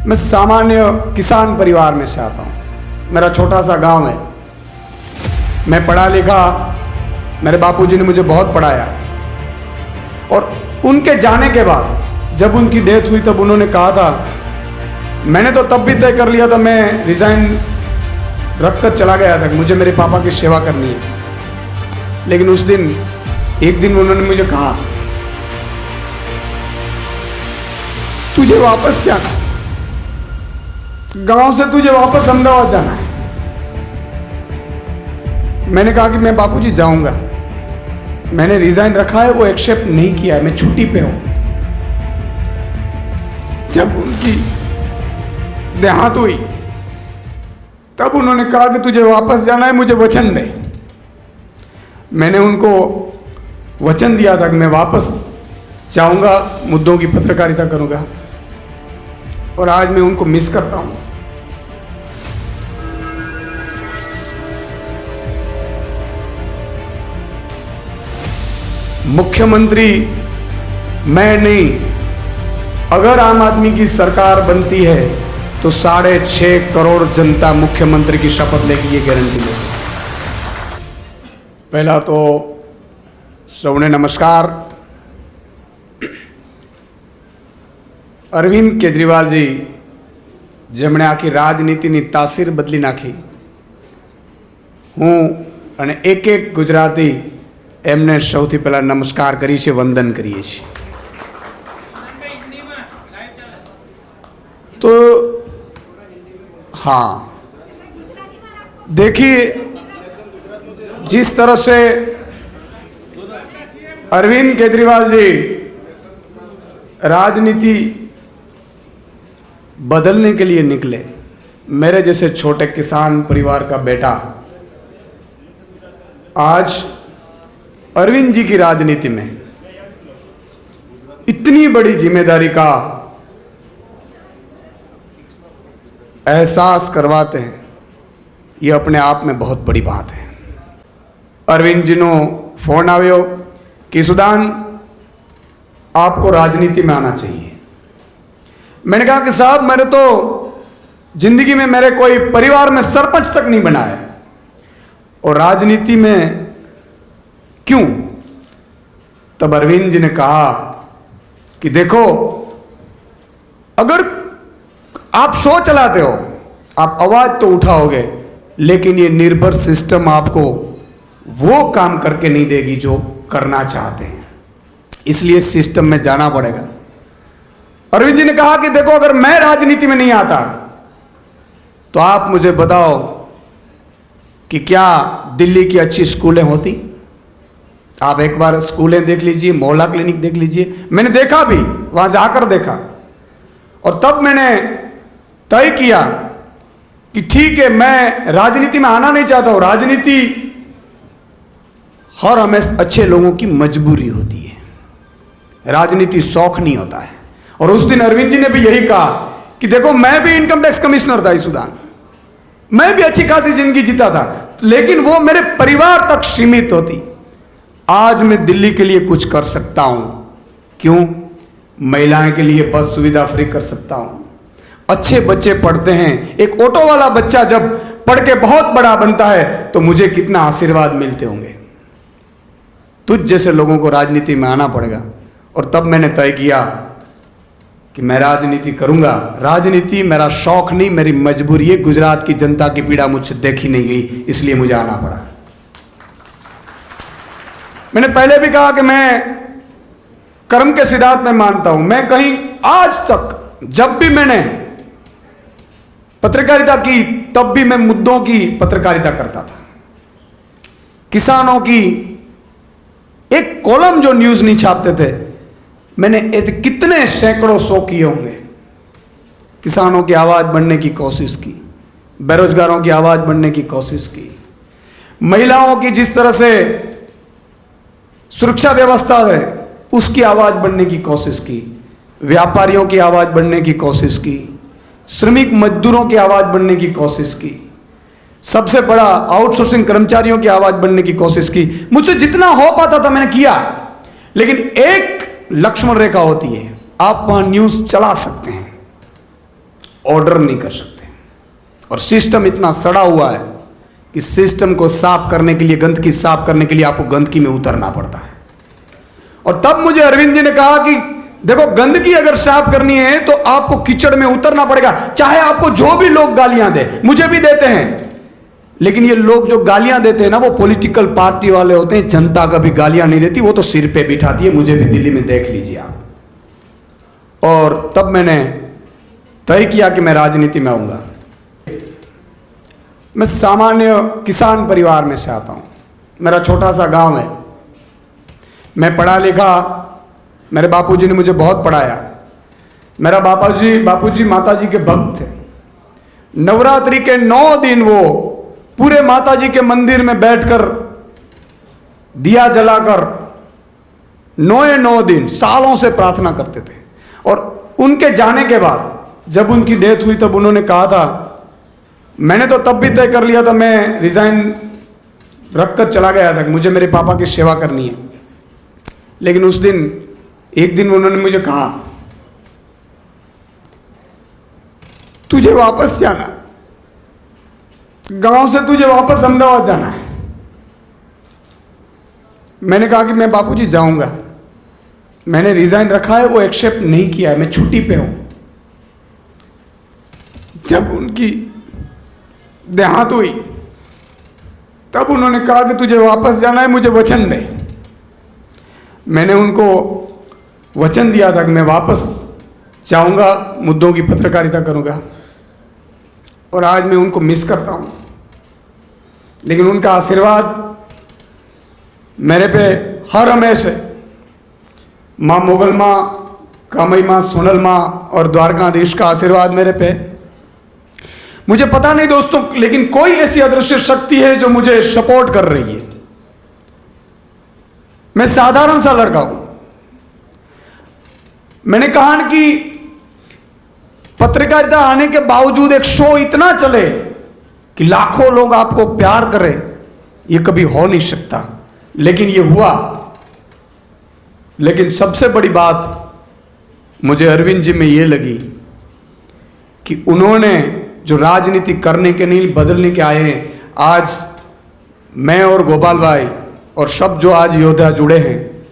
मैं सामान्य किसान परिवार में से आता हूँ। मेरा छोटा सा गांव है। मैं पढ़ा लिखा, मेरे बापूजी ने मुझे बहुत पढ़ाया और उनके जाने के बाद जब उनकी डेथ हुई तब उन्होंने कहा था, मैंने तो तब भी तय कर लिया था, मैं रिजाइन रखकर चला गया था, मुझे मेरे पापा की सेवा करनी है। लेकिन उस दिन एक दिन उन्होंने मुझे कहा, तुझे वापस जाना है, गांव से तुझे वापस अहमदाबाद जाना है। मैंने कहा कि मैं बापूजी जाऊंगा, मैंने रिजाइन रखा है, वो एक्सेप्ट नहीं किया है, मैं छुट्टी पे हूं। जब उनकी देहांत हुई तब उन्होंने कहा कि तुझे वापस जाना है, मुझे वचन दे। मैंने उनको वचन दिया था कि मैं वापस जाऊंगा, मुद्दों की पत्रकारिता करूंगा, और आज मैं उनको मिस करता हूं। मुख्यमंत्री मैं नहीं, अगर आम आदमी की सरकार बनती है तो 6.5 करोड़ जनता मुख्यमंत्री की शपथ लेगी, ये गारंटी ले। पहला तो सौने नमस्कार। અરવિંદ કેજરીવાલજી જેમણે આખી રાજનીતિની તાસીર બદલી નાખી, હું અને એક એક ગુજરાતી એમને સૌથી પહેલાં નમસ્કાર કરી છે, વંદન કરીએ છીએ। तो हाँ, देखिए जिस तरह से अरविंद केजरीवाल जी राजनीति बदलने के लिए निकले, मेरे जैसे छोटे किसान परिवार का बेटा आज अरविंद जी की राजनीति में इतनी बड़ी जिम्मेदारी का एहसास करवाते हैं, ये अपने आप में बहुत बड़ी बात है। अरविंद जी नो फोन आयो कि सुदान आपको राजनीति में आना चाहिए। मैंने कहा कि साहब, मैंने तो जिंदगी में मेरे कोई परिवार में सरपंच तक नहीं बना है, और राजनीति में क्यों? तब अरविंद जी ने कहा कि देखो, अगर आप शो चलाते हो, आप आवाज तो उठाओगे, लेकिन ये निर्भर सिस्टम आपको वो काम करके नहीं देगी जो करना चाहते हैं, इसलिए सिस्टम में जाना पड़ेगा। अरविंद जी ने कहा कि देखो, अगर मैं राजनीति में नहीं आता तो आप मुझे बताओ कि क्या दिल्ली की अच्छी स्कूलें होती? आप एक बार स्कूलें देख लीजिए, मोहल्ला क्लिनिक देख लीजिए। मैंने देखा भी, वहां जाकर देखा, और तब मैंने तय किया कि ठीक है, मैं राजनीति में आना नहीं चाहता हूं। राजनीति हर हमेशा अच्छे लोगों की मजबूरी होती है, राजनीति शौक नहीं होता है। और उस दिन अरविंद जी ने भी यही कहा कि देखो, मैं भी इनकम टैक्स कमिश्नर था इस सूडान, मैं भी अच्छी खासी जिंदगी जीता था, लेकिन वो मेरे परिवार तक सीमित होती। आज मैं दिल्ली के लिए कुछ कर सकता हूं। क्यों? महिलाएं के लिए बस सुविधा फ्री कर सकता हूं, अच्छे बच्चे पढ़ते हैं। एक ऑटो वाला बच्चा जब पढ़ के बहुत बड़ा बनता है तो मुझे कितना आशीर्वाद मिलते होंगे। तुझ जैसे लोगों को राजनीति में आना पड़ेगा। और तब मैंने तय किया कि मैं राजनीति करूंगा। राजनीति मेरा शौक नहीं, मेरी मजबूरी है। गुजरात की जनता की पीड़ा मुझसे देखी नहीं गई, इसलिए मुझे आना पड़ा। मैंने पहले भी कहा कि मैं कर्म के सिद्धांत में मानता हूं। मैं कहीं आज तक जब भी मैंने पत्रकारिता की, तब भी मैं मुद्दों की पत्रकारिता करता था। किसानों की एक कॉलम जो न्यूज नहीं छापते थे, मैंने कितने सैकड़ों 100 किए होंगे। किसानों की आवाज बनने की कोशिश की, बेरोजगारों की आवाज बनने की कोशिश की, महिलाओं की जिस तरह से सुरक्षा व्यवस्था है उसकी आवाज बनने की कोशिश की, व्यापारियों की आवाज बनने की कोशिश की, श्रमिक मजदूरों की आवाज बनने की कोशिश की, सबसे बड़ा आउटसोर्सिंग कर्मचारियों की आवाज बनने की कोशिश की। मुझसे जितना हो पाता था मैंने किया। लेकिन एक लक्ष्मण रेखा होती है, आप वहां न्यूज चला सकते हैं, ऑर्डर नहीं कर सकते। और सिस्टम इतना सड़ा हुआ है कि सिस्टम को साफ करने के लिए, गंदगी साफ करने के लिए आपको गंदगी में उतरना पड़ता है। और तब मुझे अरविंद जी ने कहा कि देखो, गंदगी अगर साफ करनी है तो आपको कीचड़ में उतरना पड़ेगा, चाहे आपको जो भी लोग गालियां दे, मुझे भी देते हैं, लेकिन ये लोग जो गालियां देते हैं ना, वो पॉलिटिकल पार्टी वाले होते हैं। जनता कभी गालियां नहीं देती, वो तो सिर पे बिठाती है। मुझे भी दिल्ली में देख लीजिए आप। और तब मैंने तय किया कि मैं राजनीति में आऊंगा। मैं सामान्य किसान परिवार में से आता हूं। मेरा छोटा सा गांव है। मैं पढ़ा लिखा, मेरे बापूजी ने मुझे बहुत पढ़ाया। मेरा बापूजी माताजी के भक्त थे। नवरात्रि के 9 दिन वो पूरे माताजी के मंदिर में बैठकर दिया जलाकर 9 दिन सालों से प्रार्थना करते थे। और उनके जाने के बाद जब उनकी डेथ हुई तब उन्होंने कहा था, मैंने तो तब भी तय कर लिया था, मैं रिजाइन रखकर चला गया था, मुझे मेरे पापा की सेवा करनी है। लेकिन उस दिन, एक दिन उन्होंने मुझे कहा, तुझे वापस जाना, गांव से तुझे वापस अहमदाबाद जाना है। मैंने कहा कि मैं बापूजी जाऊंगा। मैंने रिजाइन रखा है, वो एक्सेप्ट नहीं किया है, मैं छुट्टी पे हूं। जब उनकी देहांत हुई तब उन्होंने कहा कि तुझे वापस जाना है, मुझे वचन दे। मैंने उनको वचन दिया था कि मैं वापस जाऊंगा, मुद्दों की पत्रकारिता करूंगा। और आज मैं उनको मिस करता हूं, लेकिन उनका आशीर्वाद मेरे पे हर हमेश है। माँ मोगल माँ, कामई माँ, सोनल माँ और द्वारकाधीश का आशीर्वाद मेरे पे। मुझे पता नहीं दोस्तों, लेकिन कोई ऐसी अदृश्य शक्ति है जो मुझे सपोर्ट कर रही है। मैं साधारण सा लड़का हूं। मैंने कहा कि पत्रकारिता आने के बावजूद एक शो इतना चले कि लाखों लोग आपको प्यार करें, ये कभी हो नहीं सकता, लेकिन ये हुआ। लेकिन सबसे बड़ी बात मुझे अरविंद जी में ये लगी कि उन्होंने जो राजनीति करने के नहीं, बदलने के आए हैं। आज मैं और गोपाल भाई और सब जो आज योद्धा जुड़े हैं,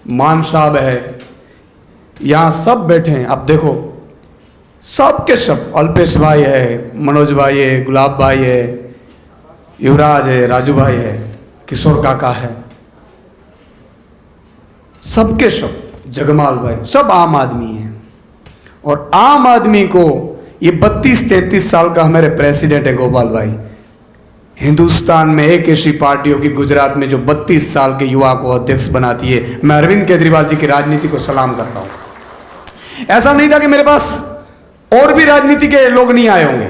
मान साहब है, यहां सब बैठे हैं। अब देखो, सब के सब, अल्पेश भाई है, मनोज भाई है, गुलाब भाई है, युवराज है, राजू भाई है, किशोर काका है, सबके सब, जगमाल भाई, सब आम आदमी हैं। और आम आदमी को ये 32-33 साल का हमारे प्रेसिडेंट है गोपाल भाई। हिंदुस्तान में एक ऐसी पार्टी होगी गुजरात में जो 32 साल के युवा को अध्यक्ष बनाती है। मैं अरविंद केजरीवाल जी की राजनीति को सलाम करता हूं। ऐसा नहीं था कि मेरे पास और भी राजनीति के लोग नहीं आए होंगे,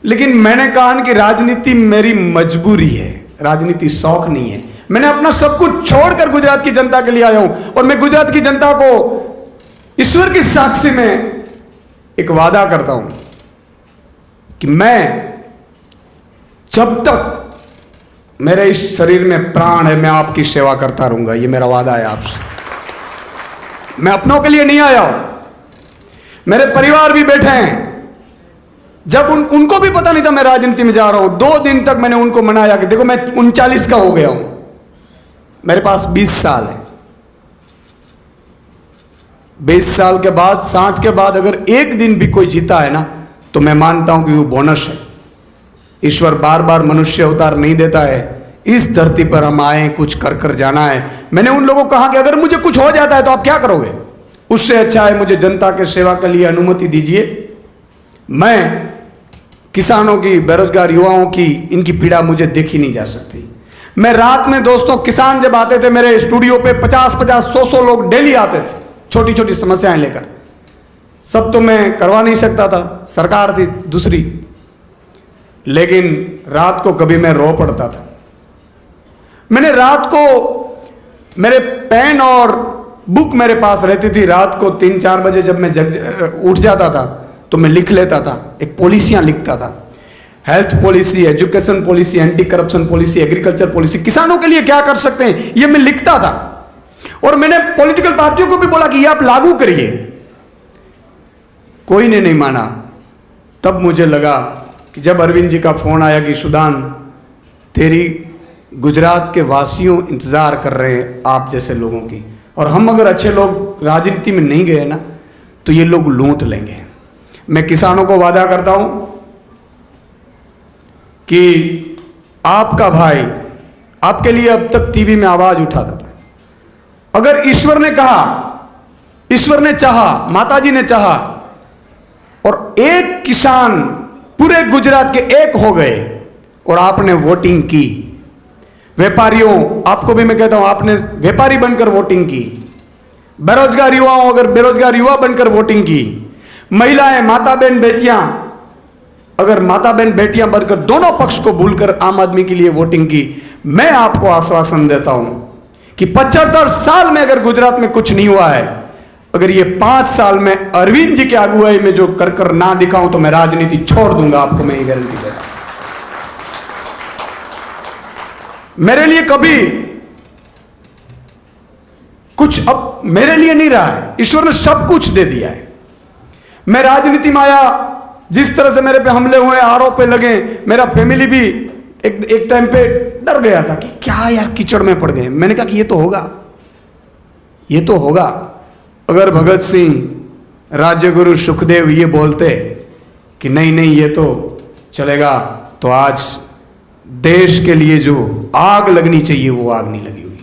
लेकिन मैंने कहा कि राजनीति मेरी मजबूरी है, राजनीति शौक नहीं है। मैंने अपना सब कुछ छोड़कर गुजरात की जनता के लिए आया हूं। और मैं गुजरात की जनता को ईश्वर की साक्षी में एक वादा करता हूं कि मैं, जब तक मेरे इस शरीर में प्राण है, मैं आपकी सेवा करता रहूंगा। ये मेरा वादा है आपसे। मैं अपनों के लिए नहीं आया हूं, मेरे परिवार भी बैठे हैं। जब उनको भी पता नहीं था मैं राजनीति में जा रहा हूं, 2 दिन तक मैंने उनको मनाया कि देखो, मैं 39 का हो गया हूं, मेरे पास 20 साल है। 20 साल के बाद, 60 के बाद अगर एक दिन भी कोई जीता है ना, तो मैं मानता हूं कि वो बोनस है। ईश्वर बार बार मनुष्य अवतार नहीं देता है। इस धरती पर हम आए, कुछ कर कर जाना है। मैंने उन लोगों को कहा कि अगर मुझे कुछ हो जाता है तो आप क्या करोगे? उससे अच्छा है मुझे जनता के सेवा के लिए अनुमति दीजिए। मैं किसानों की, बेरोजगार युवाओं की, इनकी पीड़ा मुझे देखी नहीं जा सकती। मैं रात में दोस्तों, किसान जब आते थे मेरे स्टूडियो पे, 50-50, 100-100 लोग डेली आते थे, छोटी छोटी समस्याएं लेकर। सब तो मैं करवा नहीं सकता था, सरकार थी दूसरी, लेकिन रात को कभी मैं रो पड़ता था। मैंने रात को, मेरे पेन और बुक मेरे पास रहती थी। रात को 3-4 बजे जब मैं उठ जाता था तो मैं लिख लेता था, एक पॉलिसियां लिखता था। Health policy, education policy, anti corruption policy, agriculture policy, किसानों के लिए क्या कर सकते हैं, ये मैं लिखता था। और मैंने पॉलिटिकल पार्टियों को भी बोला कि ये आप लागू करिए। कोई ने नहीं माना। तब मुझे लगा कि जब अरविंद जी का फ़ोन आया कि सुदान, तेरी गुजरात के वासियों इंतज़ार कर रहे हैं आप जैसे लोगों की, और हम अगर अच्छे लोग राजनीति में नहीं गए ना तो ये लोग लूट लेंगे। मैं किसानों को वादा करता हूं कि आपका भाई आपके लिए अब तक टीवी में आवाज उठाता था। अगर ईश्वर ने कहा, ईश्वर ने चाहा, माताजी ने चाहा और एक किसान पूरे गुजरात के एक हो गए और आपने वोटिंग की, व्यापारियों आपको भी मैं कहता हूं, आपने व्यापारी बनकर वोटिंग की, बेरोजगार युवाओं अगर बेरोजगार युवा बनकर वोटिंग की, महिलाएं, माता बहन बेटियां अगर माता बहन बेटियां बनकर दोनों पक्ष को भूलकर आम आदमी के लिए वोटिंग की, मैं आपको आश्वासन देता हूं कि 75 साल में अगर गुजरात में कुछ नहीं हुआ है, अगर ये 5 साल में अरविंद जी की अगुवाई में जो कर ना दिखाऊं तो मैं राजनीति छोड़ दूंगा। आपको मैं ये गारंटी देता हूं। मेरे लिए कभी कुछ अब मेरे लिए नहीं रहा है, ईश्वर ने सब कुछ दे दिया है। मैं राजनीति में आया, जिस तरह से मेरे पे हमले हुए, आरोप पे लगे, मेरा फैमिली भी एक टाइम पे डर गया था कि क्या यार कीचड़ में पड़ गए। मैंने कहा कि ये तो होगा, ये तो होगा। अगर भगत सिंह, राजगुरु, सुखदेव ये बोलते कि नहीं नहीं ये तो चलेगा, तो आज देश के लिए जो आग लगनी चाहिए वो आग नहीं लगी हुई।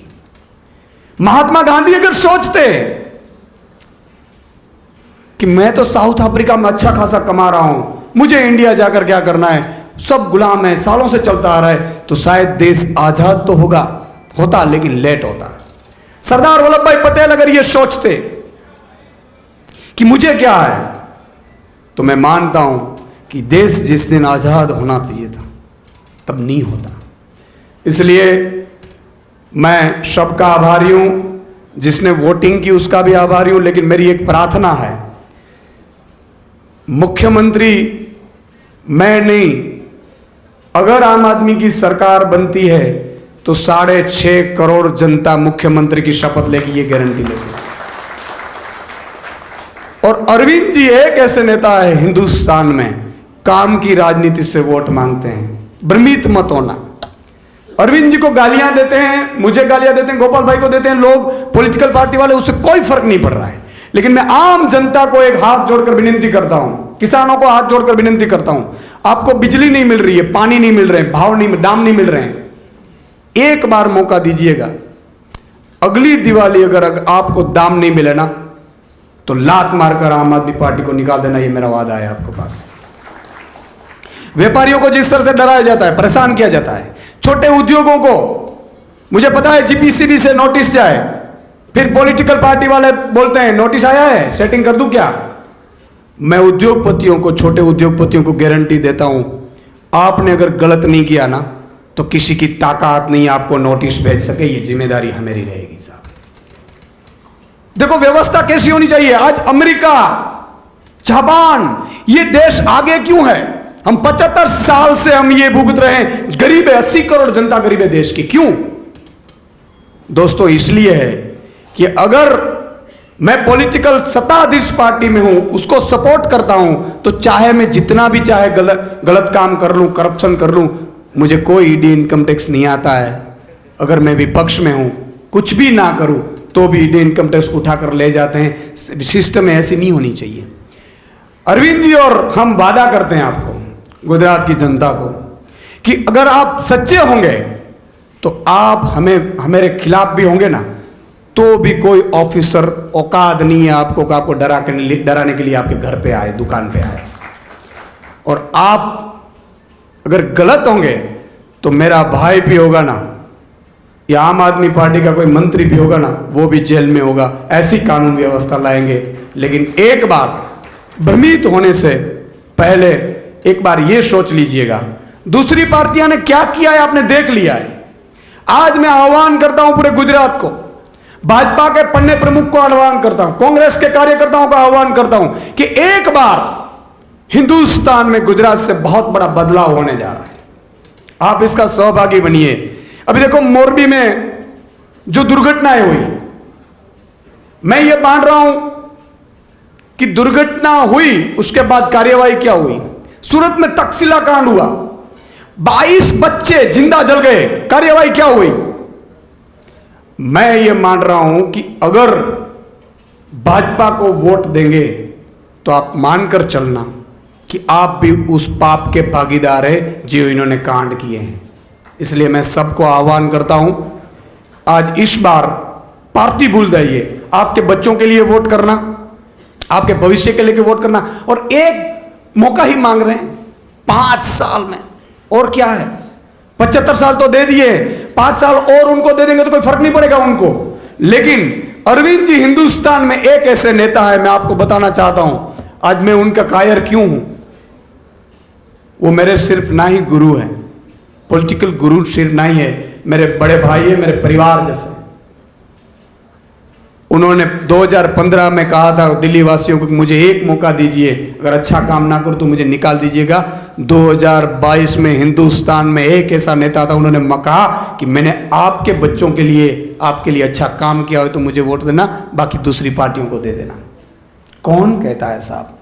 महात्मा गांधी अगर सोचते कि मैं तो साउथ अफ्रीका में अच्छा खासा कमा रहा हूं, मुझे इंडिया जाकर क्या करना है, सब गुलाम है, सालों से चलता आ रहा है, तो शायद देश आजाद तो होता लेकिन लेट होता। सरदार वल्लभ भाई पटेल अगर ये सोचते कि मुझे क्या है, तो मैं मानता हूं कि देश जिस दिन आजाद होना चाहिए था तब नहीं होता। इसलिए मैं सबका आभारी हूं, जिसने वोटिंग की उसका भी आभारी हूं। लेकिन मेरी एक प्रार्थना है, मुख्यमंत्री मैं नहीं, अगर आम आदमी की सरकार बनती है तो 6.5 करोड़ जनता मुख्यमंत्री की शपथ लेगी, ये गारंटी लेगी। और अरविंद जी एक ऐसे नेता है हिंदुस्तान में, काम की राजनीति से वोट मांगते हैं। भ्रमित मत होना। अरविंद जी को गालियां देते हैं, मुझे गालियां देते हैं, गोपाल भाई को देते हैं लोग, पॉलिटिकल पार्टी वाले, उससे कोई फर्क नहीं पड़ रहा है। लेकिन मैं आम जनता को एक हाथ जोड़कर विनती करता हूं, किसानों को हाथ जोड़कर विनती करता हूं, आपको बिजली नहीं मिल रही है, पानी नहीं मिल रहे हैं, भाव नहीं, दाम नहीं मिल रहे हैं, एक बार मौका दीजिएगा। अगली दिवाली अगर आपको दाम नहीं मिले ना तो लात मारकर आम आदमी पार्टी को निकाल देना, ये मेरा वादा है आपके पास। व्यापारियों को जिस तरह से डराया जाता है, परेशान किया जाता है, छोटे उद्योगों को, मुझे पता है जीपीसीबी से नोटिस जाए, फिर पॉलिटिकल पार्टी वाले बोलते हैं नोटिस आया है, सेटिंग कर दूं क्या। मैं उद्योगपतियों को, छोटे उद्योगपतियों को गारंटी देता हूं, आपने अगर गलत नहीं किया ना तो किसी की ताकत नहीं आपको नोटिस भेज सके, ये जिम्मेदारी हमारी रहेगी साहब। देखो व्यवस्था कैसी होनी चाहिए। आज अमेरिका, जापान, ये देश आगे क्यों है? हम 75 साल से हम ये भुगत रहे हैं, गरीब है, 80 करोड़ जनता गरीब है देश की। क्यों दोस्तों? इसलिए है कि अगर मैं पॉलिटिकल सत्ताधीश पार्टी में हूं, उसको सपोर्ट करता हूं, तो चाहे मैं जितना भी चाहे गलत काम कर लूं, करप्शन कर लूं, मुझे कोई ईडी इनकम टैक्स नहीं आता है। अगर मैं विपक्ष में हूं, कुछ भी ना करूं तो भी ईडी इनकम टैक्स उठाकर ले जाते हैं। सिस्टम ऐसी नहीं होनी चाहिए। अरविंद जी और हम वादा करते हैं आपको, गुजरात की जनता को, कि अगर आप सच्चे होंगे तो आप हमारे खिलाफ भी होंगे ना, तो भी कोई ऑफिसर औकात नहीं है आपको डराने के लिए आपके घर पे आए, दुकान पे आए। और आप अगर गलत होंगे तो मेरा भाई भी होगा ना, या आम आदमी पार्टी का कोई मंत्री भी होगा ना, वो भी जेल में होगा। ऐसी कानून व्यवस्था लाएंगे। लेकिन एक बार भ्रमित होने से पहले एक बार ये सोच लीजिएगा, दूसरी पार्टियां ने क्या किया है आपने देख लिया है। आज मैं आह्वान करता हूं पूरे गुजरात को, भाजपा के पन्ने प्रमुख को आह्वान करता हूं, कांग्रेस के कार्यकर्ताओं का आह्वान करता हूं कि एक बार हिंदुस्तान में गुजरात से बहुत बड़ा बदलाव होने जा रहा है। आप इसका सहभागी बनिए। अभी देखो मोरबी में जो दुर्घटनाएं हुई, मैं ये मान रहा हूं कि दुर्घटना हुई, उसके बाद कार्यवाही क्या हुई? सूरत में तक्षशिला कांड हुआ, 22 बच्चे जिंदा जल गए, कार्यवाही क्या हुई? मैं ये मान रहा हूं कि अगर भाजपा को वोट देंगे तो आप मानकर चलना कि आप भी उस पाप के भागीदार हैं जो इन्होंने कांड किए हैं। इसलिए मैं सबको आह्वान करता हूं, आज इस बार पार्टी भूल जाइए, आपके बच्चों के लिए वोट करना, आपके भविष्य के लिए वोट करना, और एक मौका ही मांग रहे हैं 5 साल में, और क्या है? 75 साल तो दे दिए, 5 साल और उनको दे देंगे तो कोई फर्क नहीं पड़ेगा उनको। लेकिन अरविंद जी हिंदुस्तान में एक ऐसे नेता है, मैं आपको बताना चाहता हूं, आज मैं उनका कायर क्यों हूं। वो मेरे सिर्फ ना ही गुरु हैं, पॉलिटिकल गुरु सिर्फ नहीं है, मेरे बड़े भाई है, मेरे परिवार जैसे। उन्होंने 2015 में कहा था दिल्ली वासियों को, मुझे एक मौका दीजिए, अगर अच्छा काम ना करूं तो मुझे निकाल दीजिएगा। 2022 में हिंदुस्तान में एक ऐसा नेता था, उन्होंने कहा कि मैंने आपके बच्चों के लिए, आपके लिए अच्छा काम किया हो तो मुझे वोट देना, बाकी दूसरी पार्टियों को दे देना। कौन कहता है साहब?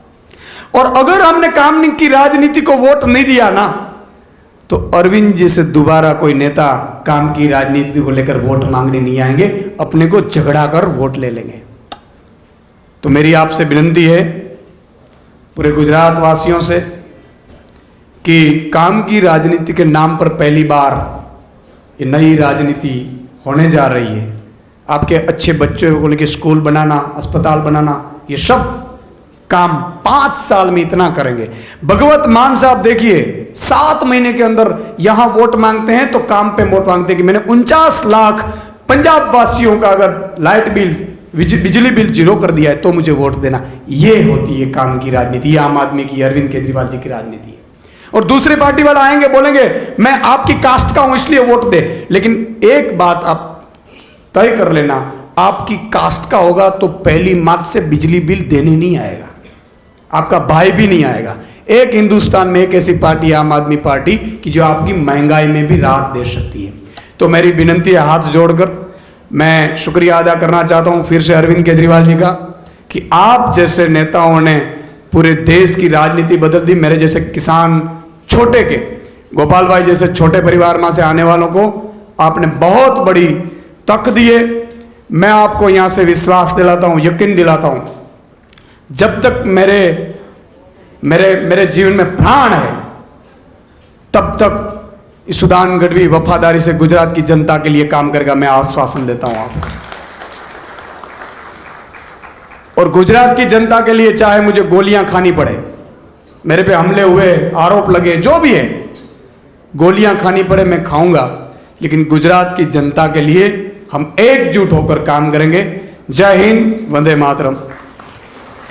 और अगर हमने काम की राजनीति को वोट नहीं दिया ना, तो अरविंद जी से दोबारा कोई नेता काम की राजनीति को लेकर वोट मांगने नहीं आएंगे, अपने को झगड़ा कर वोट ले लेंगे। तो मेरी आपसे विनती है पूरे गुजरात वासियों से कि काम की राजनीति के नाम पर पहली बार ये नई राजनीति होने जा रही है। आपके अच्छे बच्चों को लेकर स्कूल बनाना, अस्पताल बनाना, ये सब काम 5 साल में इतना करेंगे। भगवत मान साहब देखिए, 7 महीने के अंदर यहां वोट मांगते हैं तो काम पे वोट मांगते हैं कि मैंने 49 लाख पंजाब वासियों का अगर लाइट बिल, बिजली बिल 0 कर दिया है तो मुझे वोट देना। ये होती है काम की राजनीति, ये आम आदमी की, अरविंद केजरीवाल जी की राजनीति है। और दूसरी पार्टी वाला आएंगे, बोलेंगे मैं आपकी कास्ट का हूं इसलिए वोट दे। लेकिन एक बात आप तय कर लेना, आपकी कास्ट का होगा तो पहली मार्च से बिजली बिल देने नहीं आएगा, आपका भाई भी नहीं आएगा। एक हिंदुस्तान में एक ऐसी पार्टी, आम आदमी पार्टी, कि जो आपकी महंगाई में भी राहत दे सकती है। तो मेरी विनती है, हाथ जोड़कर मैं शुक्रिया अदा करना चाहता हूं फिर से अरविंद केजरीवाल जी का, कि आप जैसे नेताओं ने पूरे देश की राजनीति बदल दी। मेरे जैसे किसान, छोटे के गोपाल भाई जैसे छोटे परिवार में से आने वालों को आपने बहुत बड़ी तक दिए। मैं आपको यहां से विश्वास दिलाता हूं, यकीन दिलाता हूं, जब तक मेरे जीवन में प्राण है तब तक सुदान गढ़वी वफादारी से गुजरात की जनता के लिए काम करेगा, मैं आश्वासन देता हूं आपको। और गुजरात की जनता के लिए चाहे मुझे गोलियां खानी पड़े, मेरे पे हमले हुए, आरोप लगे, जो भी है, गोलियां खानी पड़े मैं खाऊंगा, लेकिन गुजरात की जनता के लिए हम एकजुट होकर काम करेंगे। जय हिंद, वंदे मातरम।